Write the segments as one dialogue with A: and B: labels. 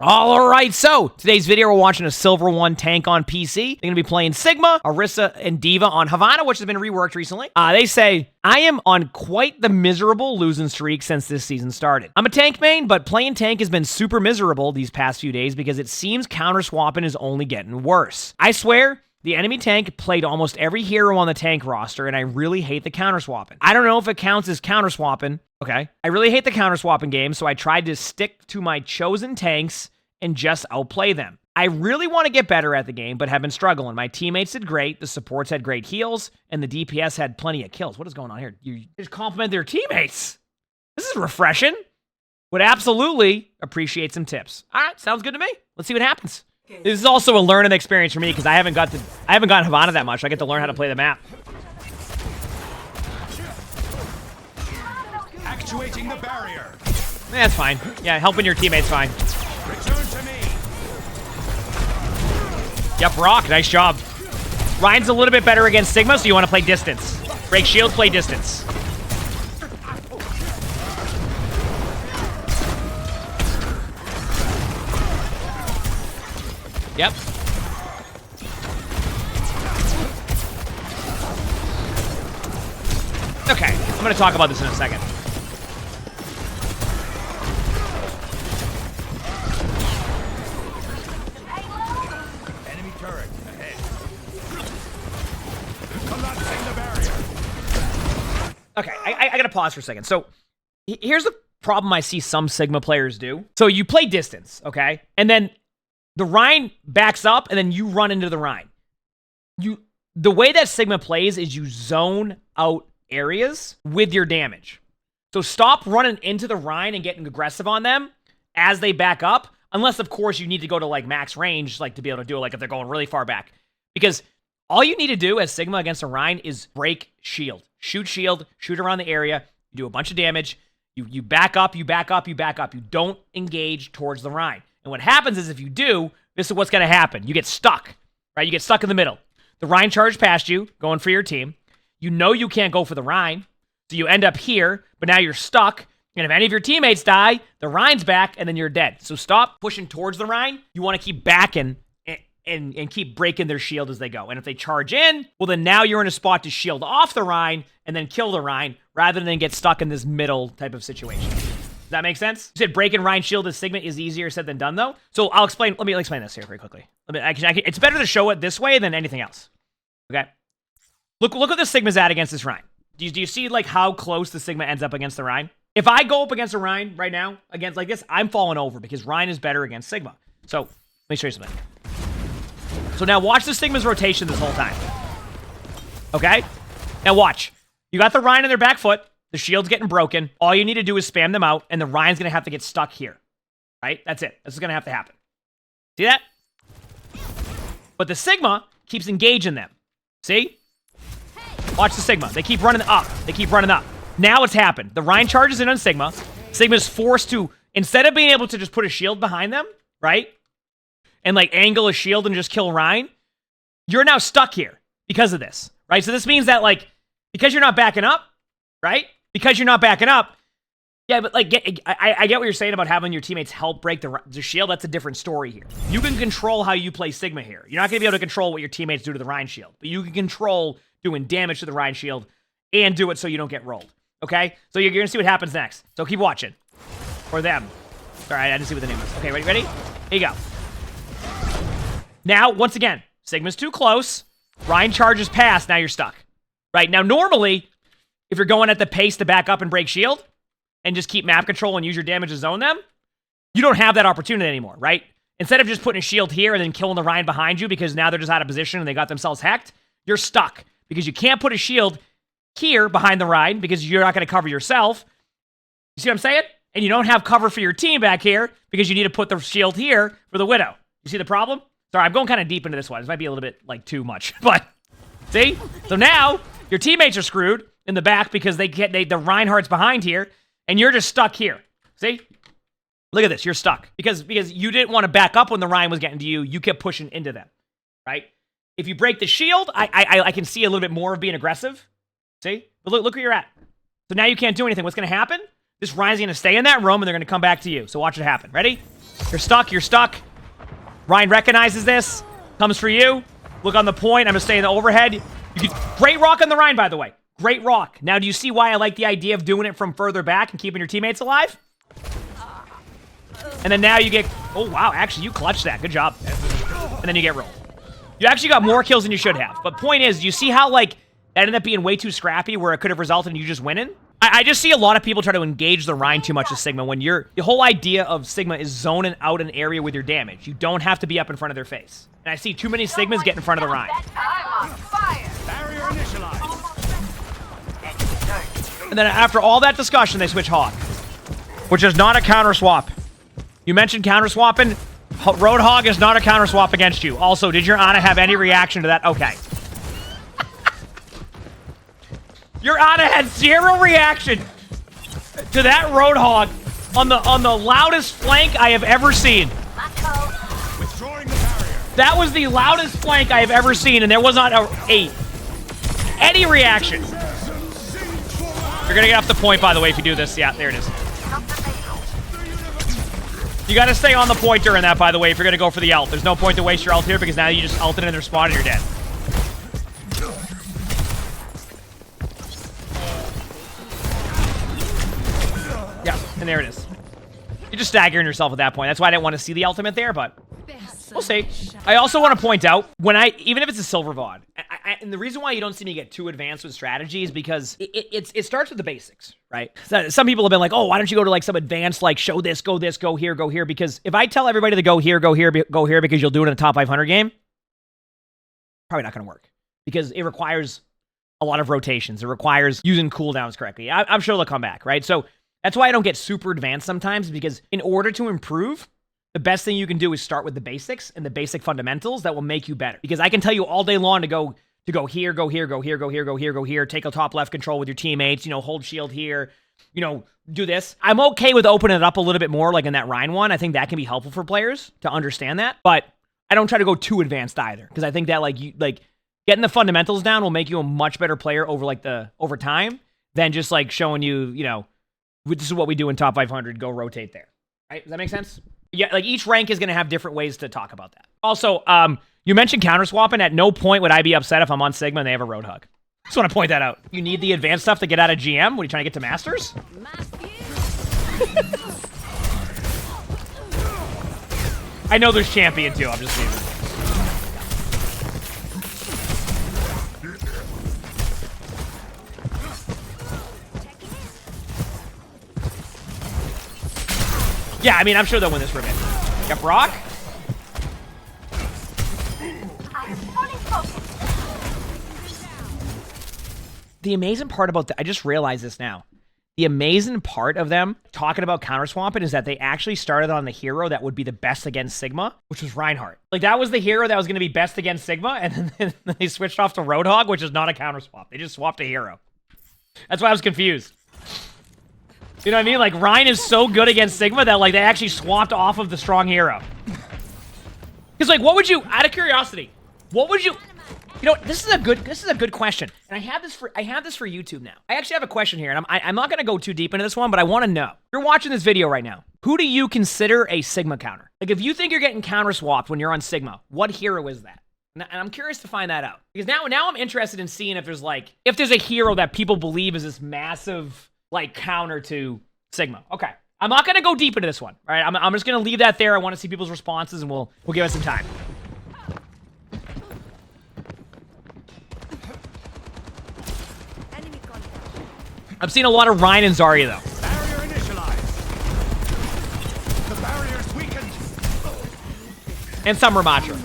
A: All right, so today's video, we're watching a Silver 1 tank on PC. They're going to be playing Sigma, Orisa, and D.Va on Havana, which has been reworked recently. They say, I am on quite the miserable losing streak since this season started. I'm a tank main, but playing tank has been super miserable these past few days because it seems counter-swapping is only getting worse. I swear, the enemy tank played almost every hero on the tank roster, and I really hate the counter-swapping. I don't know if it counts as counter-swapping. Okay. I really hate the counter-swapping game, so I tried to stick to my chosen tanks and just outplay them. I really want to get better at the game, but have been struggling. My teammates did great, the supports had great heals, and the DPS had plenty of kills. What is going on here? You just compliment their teammates. This is refreshing. Would absolutely appreciate some tips. All right, sounds good to me. Let's see what happens. This is also a learning experience for me because I haven't gotten Havana that much. I get to learn how to play the map.
B: Actuating the barrier.
A: That's fine. Yeah, helping your teammates fine.
B: Return to me.
A: Yep, Rock, nice job. Ryan's a little bit better against Sigma, so you want to play distance. Break shield, play distance. Yep. Okay, I'm going to talk about this in a second.
B: Enemy turret ahead. Collapsing the barrier.
A: Okay, I got to pause for a second. So here's the problem I see some Sigma players do. So you play distance, okay? And then the Rein backs up, and then you run into the Rein. The way that Sigma plays is you zone out areas with your damage. So stop running into the Rein and getting aggressive on them as they back up, unless, of course, you need to go to, like, max range, like, to be able to do it, like, if they're going really far back. Because all you need to do as Sigma against a Rein is break shield. Shoot around the area, you do a bunch of damage, you back up, you back up, you back up. You don't engage towards the Rein. And what happens is if you do, this is what's going to happen. You get stuck, right? You get stuck in the middle. The Rein charged past you, going for your team. You know you can't go for the Rein, so you end up here, but now you're stuck. And if any of your teammates die, the Rein's back, and then you're dead. So stop pushing towards the Rein. You want to keep backing and keep breaking their shield as they go. And if they charge in, well, then now you're in a spot to shield off the Rein and then kill the Rein rather than get stuck in this middle type of situation. Does that make sense? You said breaking Rein shield as Sigma is easier said than done, though. So I'll explain. Let me explain this here very quickly. It's better to show it this way than anything else. Okay. Look what the Sigma's at against this Rein. Do you see like how close the Sigma ends up against the Rein? If I go up against a Rein right now against like this, I'm falling over because Rein is better against Sigma. So let me show you something. So now watch the Sigma's rotation this whole time. Okay. Now watch. You got the Rein in their back foot. The shield's getting broken. All you need to do is spam them out, and the Rein's going to have to get stuck here. Right? That's it. This is going to have to happen. See that? But the Sigma keeps engaging them. See? Watch the Sigma. They keep running up. They keep running up. Now it's happened. The Rein charges in on Sigma. Sigma's forced to, instead of being able to just put a shield behind them, right? And like angle a shield and just kill Rein, you're now stuck here because of this. Right? So this means that like, because you're not backing up, right? Because you're not backing up, yeah, but like, I get what you're saying about having your teammates help break the shield. That's a different story here. You can control how you play Sigma here. You're not going to be able to control what your teammates do to the Rein shield, but you can control doing damage to the Rein shield and do it so you don't get rolled, okay? So you're going to see what happens next. So keep watching. Or them. All right, I didn't see what the name was. Okay, ready? Here you go. Now, once again, Sigma's too close. Rein charges past. Now you're stuck. Right? Now, normally, if you're going at the pace to back up and break shield and just keep map control and use your damage to zone them, you don't have that opportunity anymore, right? Instead of just putting a shield here and then killing the Rein behind you because now they're just out of position and they got themselves hacked, you're stuck because you can't put a shield here behind the Rein because you're not going to cover yourself. You see what I'm saying? And you don't have cover for your team back here because you need to put the shield here for the Widow. You see the problem? Sorry, I'm going kind of deep into this one. This might be a little bit like too much, but see? So now your teammates are screwed in the back because the Reinhardt's behind here, and you're just stuck here. See? Look at this. You're stuck. Because you didn't want to back up when the Rein was getting to you. You kept pushing into them. Right? If you break the shield, I can see a little bit more of being aggressive. See? But look where you're at. So now you can't do anything. What's going to happen? This Rein's going to stay in that room, and they're going to come back to you. So watch it happen. Ready? You're stuck. You're stuck. Ryan recognizes this. Comes for you. Look on the point. I'm going to stay in the overhead. Great rock on the Ryan, by the way. Great rock. Now, do you see why I like the idea of doing it from further back and keeping your teammates alive? And then now you get... Oh, wow. Actually, you clutched that. Good job. And then you get rolled. You actually got more kills than you should have. But point is, you see how, like, that ended up being way too scrappy where it could have resulted in you just winning? I just see a lot of people try to engage the Rhine too much as Sigma when the whole idea of Sigma is zoning out an area with your damage. You don't have to be up in front of their face. And I see too many Sigmas get in front of the Rhine.
B: Barrier initialized.
A: And then after all that discussion, they switch Hawk, which is not a counter swap. You mentioned counter swapping. Roadhog is not a counter swap against you. Also, did your Ana have any reaction to that? Okay. Your Ana had zero reaction to that Roadhog on the loudest flank I have ever seen.
B: Withdrawing the barrier.
A: That was the loudest flank I have ever seen, and there was not any reaction. You're gonna get off the point, by the way, if you do this. Yeah, there it is. You gotta stay on the point during that, by the way, if you're gonna go for the ult. There's no point to waste your ult here because now you just ulted in their spawn and you're dead. Yeah, and there it is. You're just staggering yourself at that point. That's why I didn't want to see the ultimate there, but we'll see. I also want to point out, even if it's a silver VOD, and the reason why you don't see me get too advanced with strategy is because it starts with the basics, right? So some people have been like, oh, why don't you go to like some advanced, like show this, go here, because if I tell everybody to go here because you'll do it in a top 500 game, probably not going to work because it requires a lot of rotations. It requires using cooldowns correctly. I'm sure they'll come back, right? So that's why I don't get super advanced sometimes, because in order to improve, the best thing you can do is start with the basics and the basic fundamentals that will make you better. Because I can tell you all day long to go here, take a top left control with your teammates, hold shield here, do this. I'm okay with opening it up a little bit more, like in that Rhine one. I think that can be helpful for players to understand that. But I don't try to go too advanced either, because I think that getting the fundamentals down will make you a much better player over time than just like showing you, this is what we do in top 500, go rotate there. Right? Does that make sense? Yeah, like each rank is going to have different ways to talk about that. Also, you mentioned counter swapping. At no point would I be upset if I'm on Sigma and they have a Roadhog. Just want to point that out. You need the advanced stuff to get out of GM? What are you trying to get to Masters? I know there's Champion too. I'm just leaving. Yeah, I mean, I'm sure they'll win this revenge. Got Brock. The amazing part about I just realized this now. The amazing part of them talking about counter swapping is that they actually started on the hero that would be the best against Sigma, which was Reinhardt. Like, that was the hero that was going to be best against Sigma, and then they switched off to Roadhog, which is not a counter swap. They just swapped a hero. That's why I was confused. You know what I mean? Like, Ryan is so good against Sigma that, like, they actually swapped off of the strong hero. Because, like, what would you, out of curiosity, what would you, this is a good question. And I have this for YouTube now. I actually have a question here, and I'm not going to go too deep into this one, but I want to know. You're watching this video right now. Who do you consider a Sigma counter? Like, if you think you're getting counter swapped when you're on Sigma, what hero is that? And I'm curious to find that out. Because now I'm interested in seeing if there's a hero that people believe is this massive, like, counter to Sigma. Okay. I'm not going to go deep into this one. All right. I'm just going to leave that there. I want to see people's responses, and we'll give it some time. I've seen a lot of Ryan and Zarya, though.
B: Barrier initialized. The barrier's weakened.
A: And some Ramatra.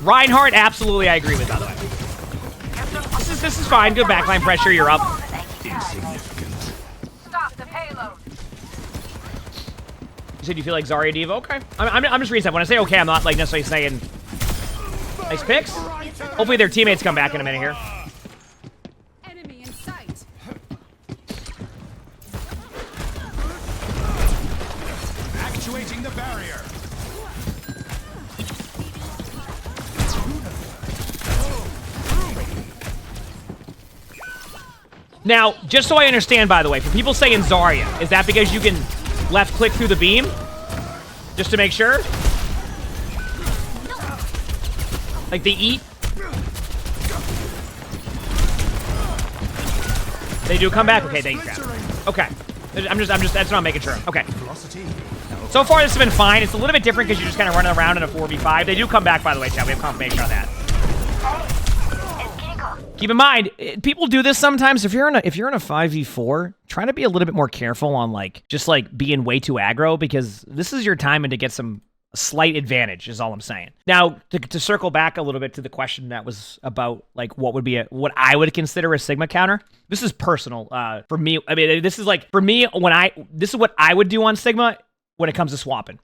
A: Reinhardt, absolutely, I agree with, by the way. This is fine. Good backline pressure. You're up.
C: Insignificant. Stop the payload.
A: You said you feel like Zarya D.Va? Okay. I'm just reading that. When I say okay, I'm not like necessarily saying nice picks. Hopefully their teammates come back in a minute here.
D: Enemy in sight.
B: Actuating the barrier.
A: Now, just so I understand, by the way, for people saying Zarya, is that because you can left click through the beam? Just to make sure? Like they eat? They do come back? Okay, thank you. Okay. I'm just, that's what I'm making sure. Okay. So far, this has been fine. It's a little bit different because you're just kind of running around in a 4v5. They do come back, by the way, chat. We have confirmation on that. Keep in mind, people do this sometimes. If you're in a 5v4, try to be a little bit more careful on like just like being way too aggro, because this is your time and to get some slight advantage is all I'm saying. Now, to circle back a little bit to the question that was about like what would be what I would consider a Sigma counter. This is personal for me. I mean, this is like for me this is what I would do on Sigma when it comes to swapping.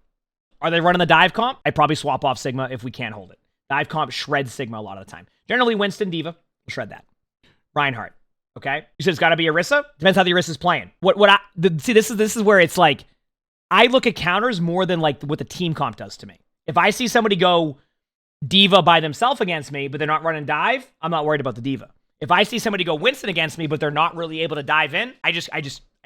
A: Are they running the dive comp? I'd probably swap off Sigma if we can't hold it. Dive comp shreds Sigma a lot of the time. Generally, Winston, D.Va, shred that. Reinhardt, okay? You said it's got to be Orisa? Depends how the Orisa's playing. See, this is where it's like, I look at counters more than like what the team comp does to me. If I see somebody go D.Va by themselves against me, but they're not running dive, I'm not worried about the D.Va. If I see somebody go Winston against me, but they're not really able to dive in, I just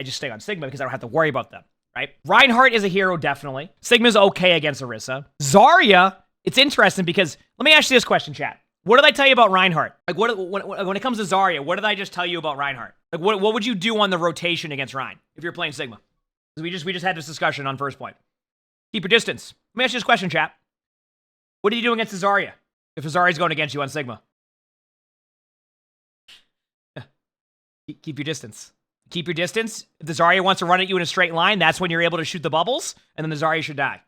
A: stay on Sigma because I don't have to worry about them, right? Reinhardt is a hero, definitely. Sigma's okay against Orisa. Zarya, it's interesting because, let me ask you this question, chat. What did I tell you about Reinhardt? Like, when it comes to Zarya, what did I just tell you about Reinhardt? Like, what would you do on the rotation against Rein if you're playing Sigma? Because we just had this discussion on first point. Keep your distance. Let me ask you this question, chat. What do you do against Zarya if Zarya's going against you on Sigma? Keep your distance. Keep your distance. If the Zarya wants to run at you in a straight line, that's when you're able to shoot the bubbles, and then the Zarya should die.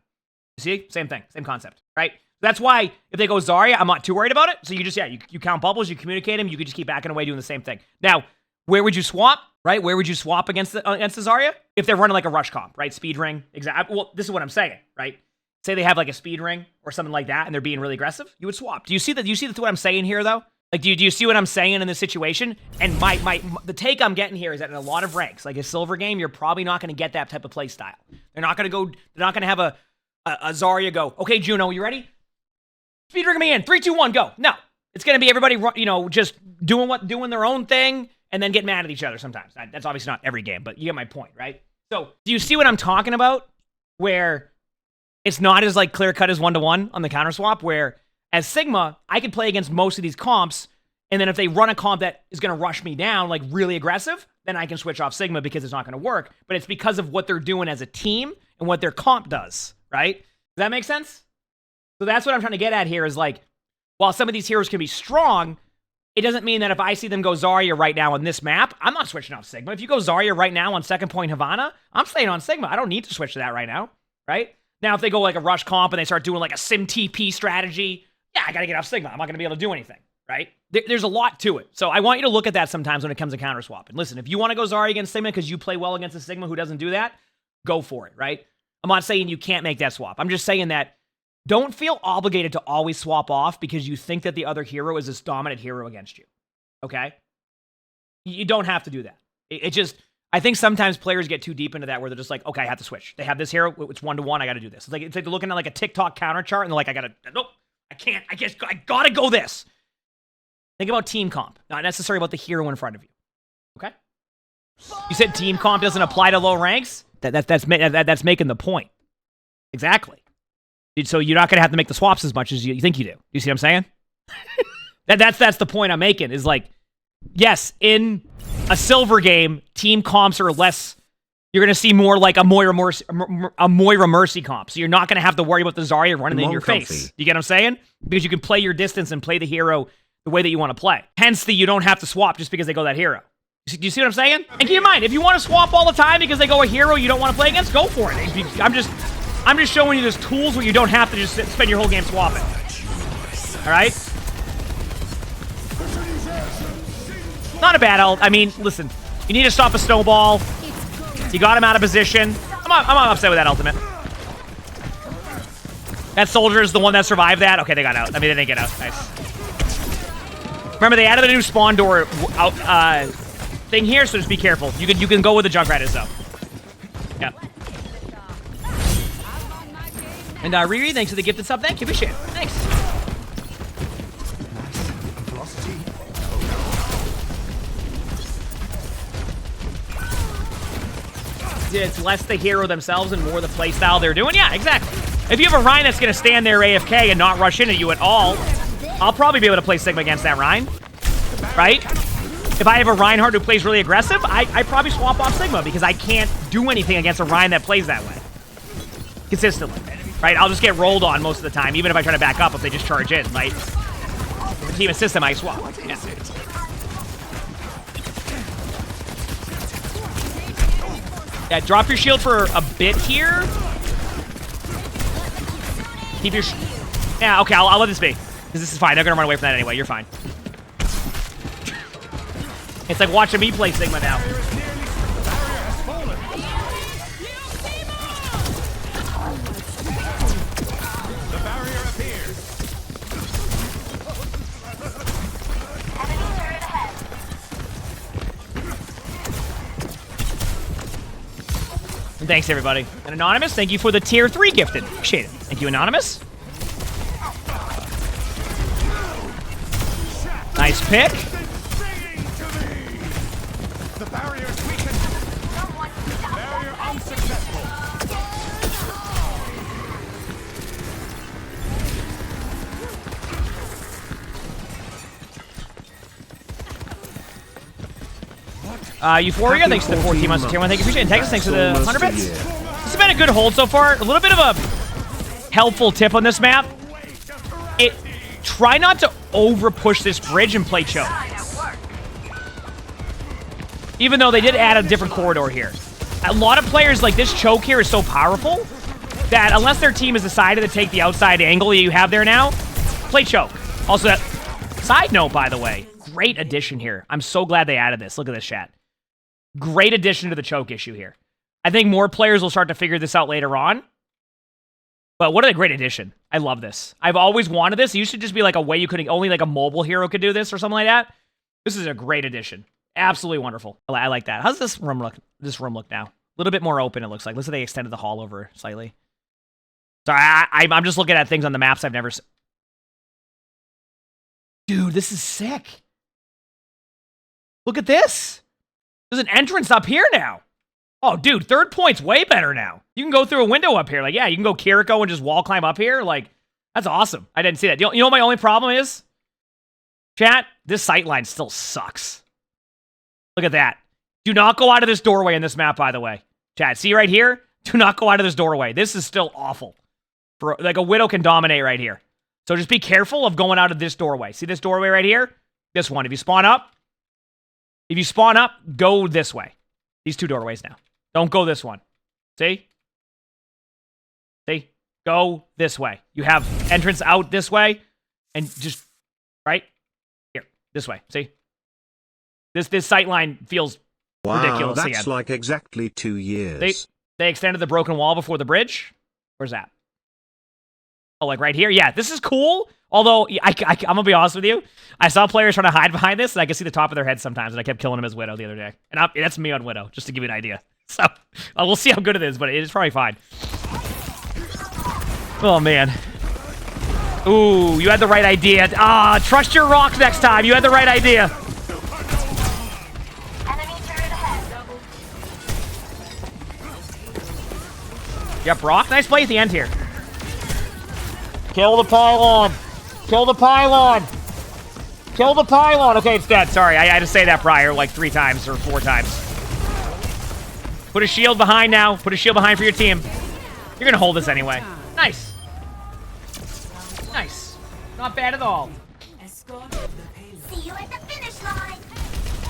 A: You see? Same thing. Same concept, right? That's why if they go Zarya, I'm not too worried about it. So you just, you count bubbles, you communicate them, you can just keep backing away doing the same thing. Now, where would you swap, right? Where would you swap against the Zarya? If they're running like a rush comp, right? Speed ring. Exactly. Well, this is what I'm saying, right? Say they have like a speed ring or something like that and they're being really aggressive, you would swap. Do you see what I'm saying here though? Like, do you see what I'm saying in this situation? And the take I'm getting here is that in a lot of ranks, like a silver game, you're probably not going to get that type of play style. They're not going to have a Zarya go, okay, Juno, you ready? Speed ring me in, 3, 2, 1, go. No, it's going to be everybody, just doing their own thing and then get mad at each other sometimes. That's obviously not every game, but you get my point, right? So do you see what I'm talking about? Where it's not as like clear cut as 1-to-1 on the counter swap, where as Sigma, I can play against most of these comps, and then if they run a comp that is going to rush me down, like really aggressive, then I can switch off Sigma because it's not going to work. But it's because of what they're doing as a team and what their comp does, right? Does that make sense? So that's what I'm trying to get at here is like, while some of these heroes can be strong, it doesn't mean that if I see them go Zarya right now on this map, I'm not switching off Sigma. If you go Zarya right now on second point Havana, I'm staying on Sigma. I don't need to switch to that right now, right? Now, if they go like a rush comp and they start doing like a sim TP strategy, yeah, I got to get off Sigma. I'm not going to be able to do anything, right? There's a lot to it. So I want you to look at that sometimes when it comes to counter swap. And listen, if you want to go Zarya against Sigma because you play well against a Sigma who doesn't do that, go for it, right? I'm not saying you can't make that swap. I'm just saying that don't feel obligated to always swap off because you think that the other hero is this dominant hero against you, okay? You don't have to do that. It just, I think sometimes players get too deep into that where they're just like, okay, I have to switch. They have this hero, it's 1-to-1, I got to do this. It's like they're looking at like a TikTok counter chart and they're like, nope, I can't, I got to go this. Think about team comp, not necessarily about the hero in front of you, okay? You said team comp doesn't apply to low ranks? That's making the point. Exactly. So you're not going to have to make the swaps as much as you think you do. You see what I'm saying? That's the point I'm making, is like, yes, in a silver game, team comps are less, you're going to see more like a Moira Mercy comp. So you're not going to have to worry about the Zarya running in your face. You get what I'm saying? Because you can play your distance and play the hero the way that you want to play. Hence you don't have to swap just because they go that hero. Do you see what I'm saying? And keep in mind, if you want to swap all the time because they go a hero you don't want to play against, go for it. I'm just showing you there's tools where you don't have to just spend your whole game swapping. All right? Not a bad ult. I mean, listen, you need to stop a snowball. You got him out of position. I'm not upset with that ultimate. That soldier is the one that survived that. Okay, they got out. I mean, they didn't get out. Nice. Remember, they added a new spawn door thing here, so just be careful. You can go where the Junkrat is, though. Yeah. And Riri, thanks for the gifted sub. Thank you. Appreciate it. Thanks. it's less the hero themselves and more the playstyle they're doing. Yeah, exactly. If you have a Rein that's going to stand there AFK and not rush into you at all, I'll probably be able to play Sigma against that Rein, right? If I have a Reinhardt who plays really aggressive, I probably swap off Sigma because I can't do anything against a Rein that plays that way consistently, right? I'll just get rolled on most of the time, even if I try to back up if they just charge in, right? The team assist them, I swap. Yeah. Yeah, drop your shield for a bit here. Keep your... Yeah, okay, I'll let this be. Because this is fine. They're going to run away from that anyway. You're fine. It's like watching me play Sigma now.
B: The barrier appears.
A: And thanks, everybody. And Anonymous, thank you for the tier 3 gifted. Appreciate it. Thank you, Anonymous. Nice pick.
B: The barrier's weakened. Barrier unsuccessful.
A: Euphoria, thanks to the 14 months of tier 1. Thank you, appreciate it. And Texas, thanks to the 100 bits. This has been a good hold so far. A little bit of a helpful tip on this map. Try not to over push this bridge and play choke. Even though they did add a different corridor here. A lot of players, like this choke here is so powerful that unless their team has decided to take the outside angle you have there now, play choke. Also, that side note, by the way, great addition here. I'm so glad they added this. Look at this chat. Great addition to the choke issue here. I think more players will start to figure this out later on. But what a great addition. I love this. I've always wanted this. It used to just be like a way you could, only like a mobile hero could do this or something like that. This is a great addition. Absolutely wonderful. I like that. How's this room look? This room look now? A little bit more open, it looks like. Looks like they extended the hall over slightly. Sorry, I'm just looking at things on the maps I've never seen. Dude, this is sick. Look at this. There's an entrance up here now. Oh, dude, third point's way better now. You can go through a window up here. Like, yeah, you can go Kiriko and just wall climb up here. Like, that's awesome. I didn't see that. You know what my only problem is? Chat, this sightline still sucks. Look at that. Do not go out of this doorway in this map, by the way. Chat, see right here? Do not go out of this doorway. This is still awful. Like, a Widow can dominate right here. So just be careful of going out of this doorway. See this doorway right here? This one. If you spawn up, go this way. These two doorways now. Don't go this one. See? See? Go this way. You have entrance out this way, and just, right? Here. This way. See? This sightline feels ridiculous again.
E: That's like exactly 2 years.
A: They extended the broken wall before the bridge? Where's that? Oh, like right here? Yeah, this is cool. Although, I'm going to be honest with you. I saw players trying to hide behind this, and I could see the top of their head sometimes, and I kept killing him as Widow the other day. And that's me on Widow, just to give you an idea. So, we'll see how good it is, but it is probably fine. Oh, man. Ooh, you had the right idea. Trust your rocks next time. You had the right idea. Yep, Brock. Nice play at the end here. Kill the pylon. Kill the pylon. Kill the pylon. Okay, it's dead. Sorry, I had to say that prior like 3 times or 4 times. Put a shield behind now. Put a shield behind for your team. You're going to hold this anyway. Nice. Nice. Not bad at all.
C: See you at the finish line.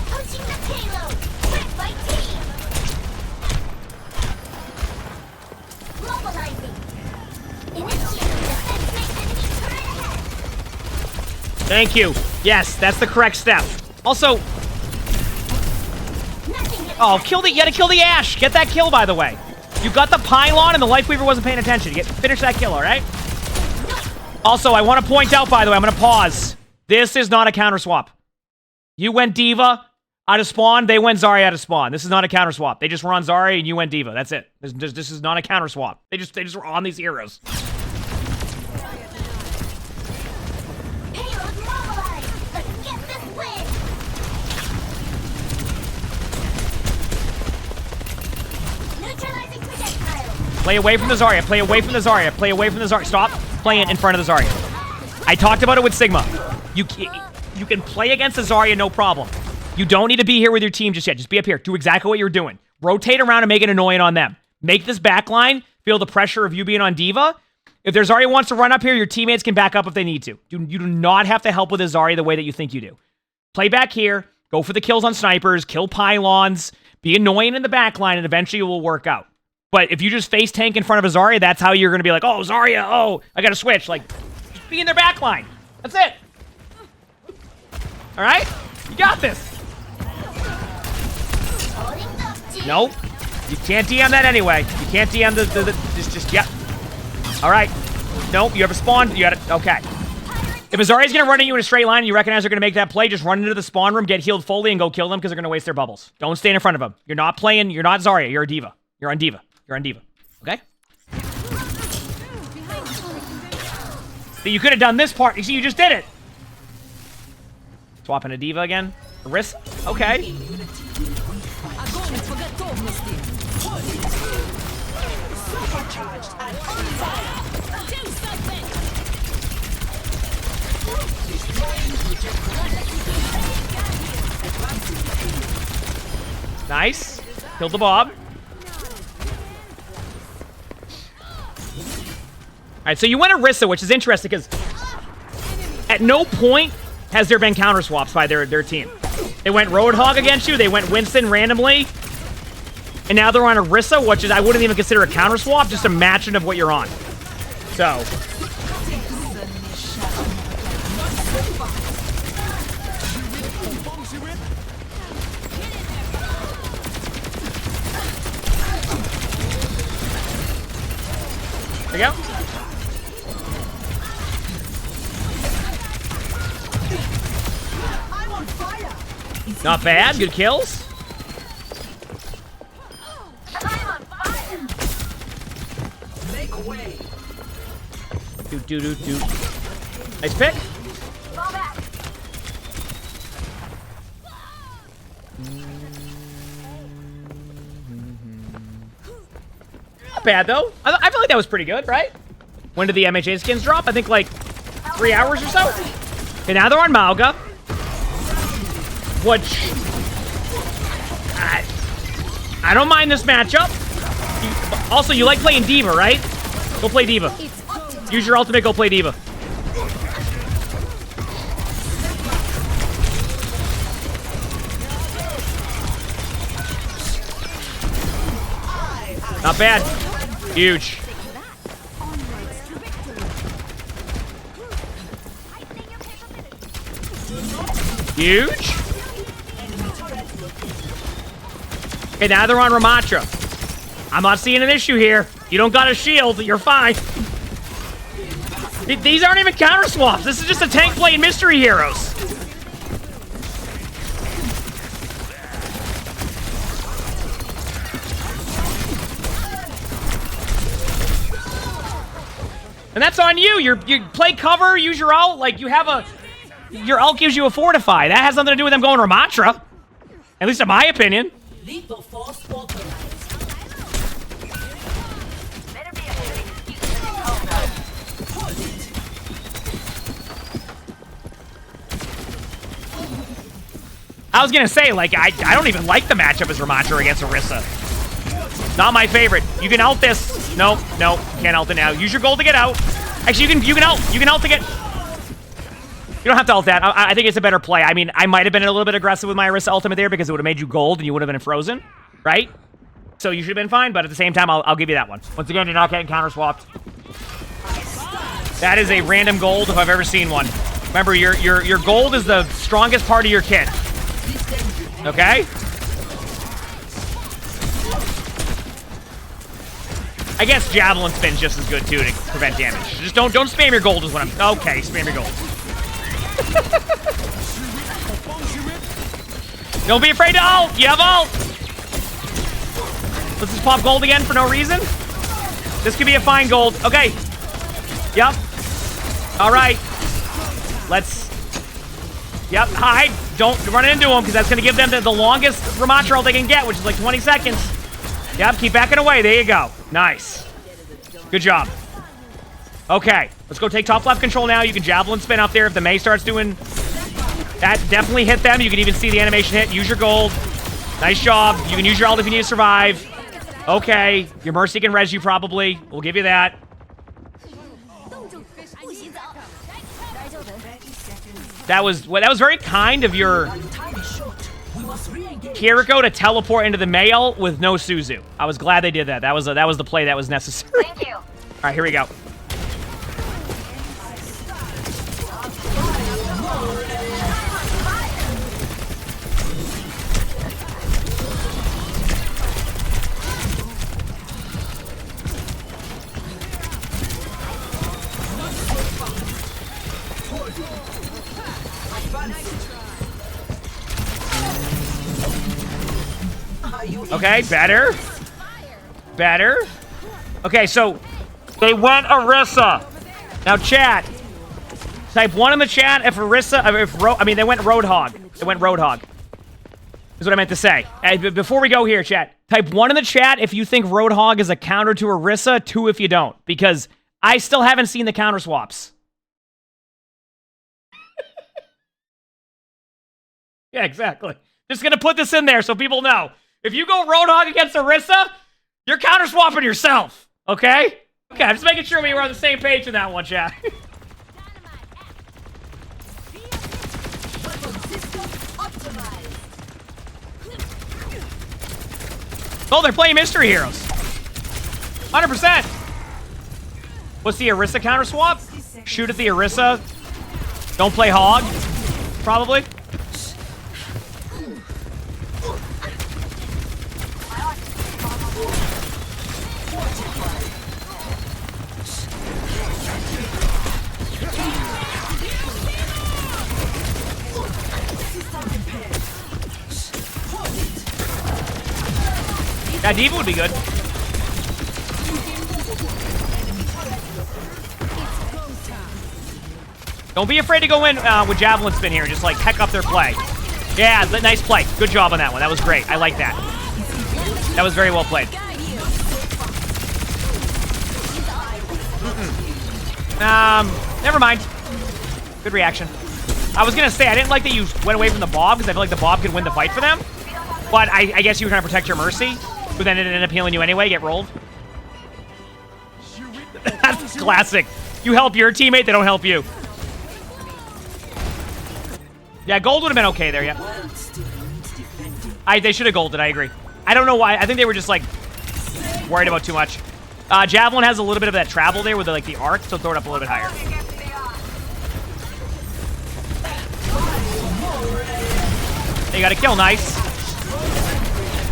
C: Coaching the payload. Quick by team. Mobilizing. Initiating defense enemy turret ahead.
A: Thank you. Yes, that's the correct step. Also, oh, you gotta kill the Ashe. Get that kill, by the way. You got the pylon and the Lifeweaver wasn't paying attention. Finish that kill, all right? Also, I want to point out, by the way, I'm going to pause. This is not a counter swap. You went D.Va out of spawn. They went Zarya out of spawn. This is not a counter swap. They just were on Zarya and you went D.Va. That's it. This is not a counter swap. They just were on these heroes.
C: Payload mobilized. Let's get this win.
A: Play away from the Zarya. Play away from the Zarya. Play away from the Zarya. Stop playing in front of the Zarya. I talked about it with Sigma. You can play against the Zarya, no problem. You don't need to be here with your team just yet. Just be up here. Do exactly what you're doing. Rotate around and make it annoying on them. Make this backline feel the pressure of you being on D.Va. If their Zarya wants to run up here, your teammates can back up if they need to. You do not have to help with a Zarya the way that you think you do. Play back here. Go for the kills on snipers. Kill pylons. Be annoying in the backline, and eventually it will work out. But if you just face tank in front of a Zarya, that's how you're going to be like, oh, Zarya, oh, I got to switch. Like, just be in their backline. That's it. All right? You got this. Nope. You can't DM that anyway. You can't DM just yep. All right. Nope, you have a spawn. You got it. Okay. If a Zarya's going to run at you in a straight line and you recognize they're going to make that play, just run into the spawn room, get healed fully, and go kill them because they're going to waste their bubbles. Don't stand in front of them. You're not playing. You're not Zarya. You're a D.Va. You're on D.Va. You're on D.Va. Okay? See, you could have done this part. You see, you just did it. Swapping a D.Va again. Orisa? Okay. Nice. Killed the Bob. Alright, so you went Orisa, which is interesting because at no point has there been counter swaps by their team. They went Roadhog against you, they went Winston randomly, and now they're on Orisa, which is I wouldn't even consider a counter swap, just a matching of what you're on. So there you go. Not bad. Good kills.
C: Make way.
A: Do. Nice pick. Not bad though. I feel like that was pretty good, right? When did the MHA skins drop? I think like 3 hours or so. Okay, now they're on Mauga. Which I don't mind this matchup. Also, you like playing D.Va, right? Go play D.Va. Use your ultimate, go play D.Va. Not bad. Huge. Huge. Okay, now they're on Ramatra. I'm not seeing an issue here. You don't got a shield, you're fine. These aren't even counter swaps. This is just a tank playing mystery heroes. And that's on you. You play cover, use your ult. Like, you have a... Your ult gives you a fortify. That has nothing to do with them going Ramatra. At least in my opinion. I was gonna say, like, I don't even like the matchup as Ramatra against Orisa. Not my favorite. You can ult this. No, can't ult it now. Use your gold to get out. Actually, you can ult to get. You don't have to ult that. I think it's a better play. I mean, I might have been a little bit aggressive with my Orisa ultimate there because it would have made you gold and you would have been frozen, right? So you should have been fine, but at the same time, I'll give you that one. Once again, you're not getting counter swapped. That is a random gold if I've ever seen one. Remember, your gold is the strongest part of your kit. Okay? I guess Javelin Spin's just as good, too, to prevent damage. Just don't spam your gold is what I'm... Okay, spam your gold. Don't be afraid to ult! You have ult! Let's just pop gold again for no reason. This could be a fine gold. Okay. Yep. Alright. Let's... Yep, hide. Don't run into them, because that's going to give them the longest Ramatra ult they can get, which is like 20 seconds. Yep, keep backing away. There you go. Nice. Good job. Okay, let's go take top left control now. You can javelin spin up there if the Mei starts doing... That definitely hit them. You can even see the animation hit. Use your gold. Nice job. You can use your ult if you need to survive. Okay, your Mercy can res you probably. We'll give you that. That was very kind of your Kiriko to teleport into the Mei ult with no Suzu. I was glad they did that. That was the play that was necessary.
C: Thank you.
A: All right, here we go. Okay, better. Better. Okay, so they went Orisa. Now, chat. Type 1 in the chat if Orisa, they went Roadhog. They went Roadhog. Is what I meant to say. Before we go here, chat, type 1 in the chat if you think Roadhog is a counter to Orisa, 2 if you don't. Because I still haven't seen the counter swaps. Yeah, exactly. Just gonna put this in there so people know. If you go Roadhog against Orisa, you're counter swapping yourself. Okay? Okay, I'm just making sure we were on the same page in that one, chat. Oh, they're playing Mystery Heroes. 100%. What's the Orisa counter swap? Shoot at the Orisa. Don't play Hog. Probably. Yeah, D.Va would be good. Don't be afraid to go in with Javelin Spin here. Just, like, heck up their play. Yeah, nice play. Good job on that one. That was great. I like that. That was very well played. Never mind. Good reaction. I was going to say, I didn't like that you went away from the Bob, because I feel like the Bob could win the fight for them. But I guess you were trying to protect your Mercy. But then it ended up healing you anyway, get rolled. That's classic. You help your teammate, they don't help you. Yeah, gold would have been okay there, yeah. They should have golded, I agree. I don't know why. I think they were just, like, worried about too much. Javelin has a little bit of that travel there with, the arc, so throw it up a little bit higher. They got a kill, nice.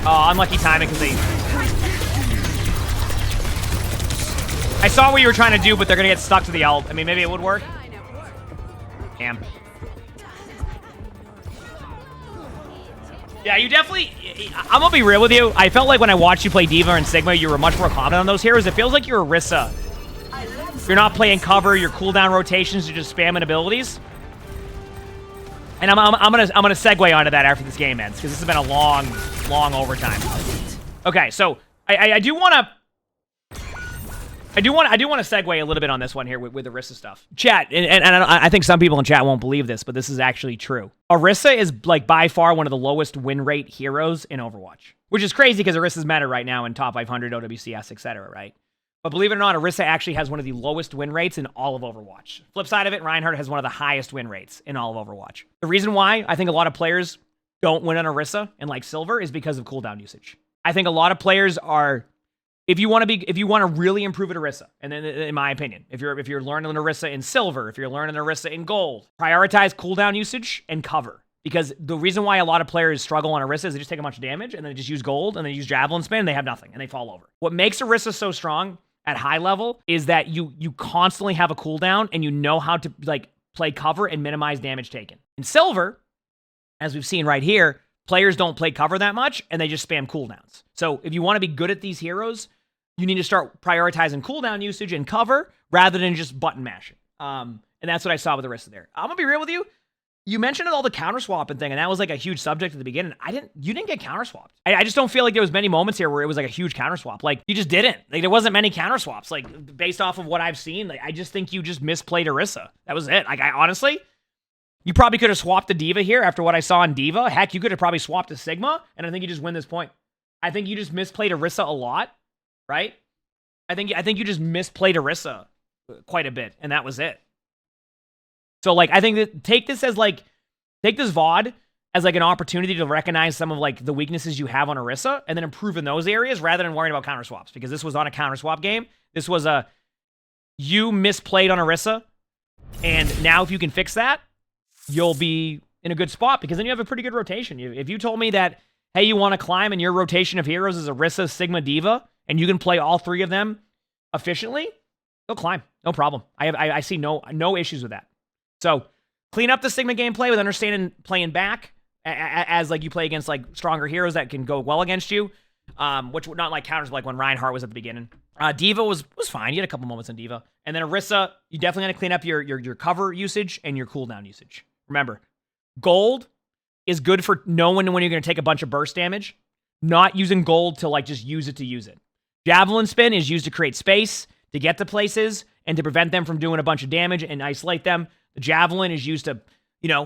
A: Oh, unlucky timing because they... I saw what you were trying to do, but they're going to get stuck to the ult. I mean, maybe it would work. Damn. Yeah, you definitely... I'm going to be real with you. I felt like when I watched you play D.Va and Sigma, you were much more confident on those heroes. It feels like you're Orisa. You're not playing cover. Your cooldown rotations. You're just spamming abilities. And I'm gonna segue onto that after this game ends, because this has been a long overtime. Okay, so I do want to segue a little bit on this one here with Orisa stuff. Chat, and I think some people in chat won't believe this, but this is actually true. Orisa is by far one of the lowest win rate heroes in Overwatch, which is crazy because Orisa's meta right now in top 500, OWCS, etc. Right? But believe it or not, Orisa actually has one of the lowest win rates in all of Overwatch. Flip side of it, Reinhardt has one of the highest win rates in all of Overwatch. The reason why I think a lot of players don't win on Orisa and like Silver is because of cooldown usage. I think a lot of players are, if you want to really improve at Orisa, and then in my opinion, if you're learning Orisa in Silver, if you're learning Orisa in Gold, prioritize cooldown usage and cover. Because the reason why a lot of players struggle on Orisa is they just take a bunch of damage and then they just use Gold and they use Javelin Spin and they have nothing and they fall over. What makes Orisa so strong at high level is that you constantly have a cooldown and you know how to play cover and minimize damage taken. In Silver, as we've seen right here, players don't play cover that much and they just spam cooldowns. So if you want to be good at these heroes, you need to start prioritizing cooldown usage and cover rather than just button mashing. And that's what I saw with Orisa there. I'm gonna be real with you. You mentioned all the counterswapping thing, and that was like a huge subject at the beginning. You didn't get counterswapped. I just don't feel like there was many moments here where it was like a huge counterswap. Like, you just didn't. Like, there wasn't many counterswaps. Like, based off of what I've seen, like, I just think you just misplayed Orisa. That was it. Like, I honestly, you probably could have swapped the D.Va here after what I saw in D.Va. Heck, you could have probably swapped a Sigma, and I think you just win this point. I think you just misplayed Orisa a lot, right? I think you just misplayed Orisa quite a bit, and that was it. So, like, I think that take this VOD as, like, an opportunity to recognize some of, like, the weaknesses you have on Orisa and then improve in those areas rather than worrying about counter swaps, because this was not a counter swap game. This was you misplayed on Orisa, and now if you can fix that, you'll be in a good spot, because then you have a pretty good rotation. If you told me that, hey, you want to climb and your rotation of heroes is Orisa, Sigma, D.Va, and you can play all three of them efficiently, go climb. No problem. I see no issues with that. So clean up the Sigma gameplay with understanding playing back as like you play against like stronger heroes that can go well against you, which would not like counters like when Reinhardt was at the beginning. D.Va was fine. You had a couple moments in D.Va. And then Orisa, you definitely got to clean up your cover usage and your cooldown usage. Remember, gold is good for knowing when you're going to take a bunch of burst damage, not using gold to like just use it to use it. Javelin spin is used to create space, to get to places, and to prevent them from doing a bunch of damage and isolate them. The javelin is used to,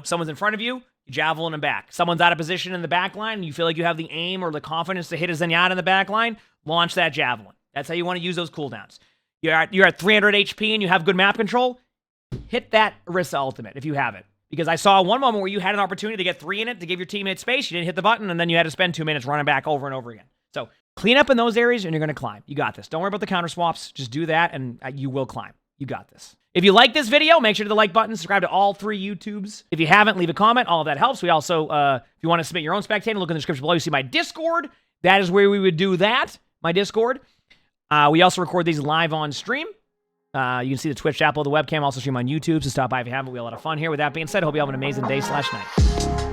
A: someone's in front of you, you javelin them back. Someone's out of position in the back line, and you feel like you have the aim or the confidence to hit a Zenyatta in the back line, launch that javelin. That's how you want to use those cooldowns. You're at 300 HP and you have good map control, hit that Orisa ultimate if you have it. Because I saw one moment where you had an opportunity to get 3 in it, to give your teammate space, you didn't hit the button, and then you had to spend 2 minutes running back over and over again. So clean up in those areas, and you're going to climb. You got this. Don't worry about the counter swaps. Just do that, and you will climb. You got this. If you like this video, make sure to the like button, subscribe to all 3 YouTubes. If you haven't, leave a comment. All of that helps. We also, if you want to submit your own spectating, look in the description below. You see my Discord. That is where we would do that, my Discord. We also record these live on stream. You can see the Twitch app below the webcam. Also stream on YouTube, so stop by if you haven't. We have a lot of fun here. With that being said, I hope you have an amazing day/night.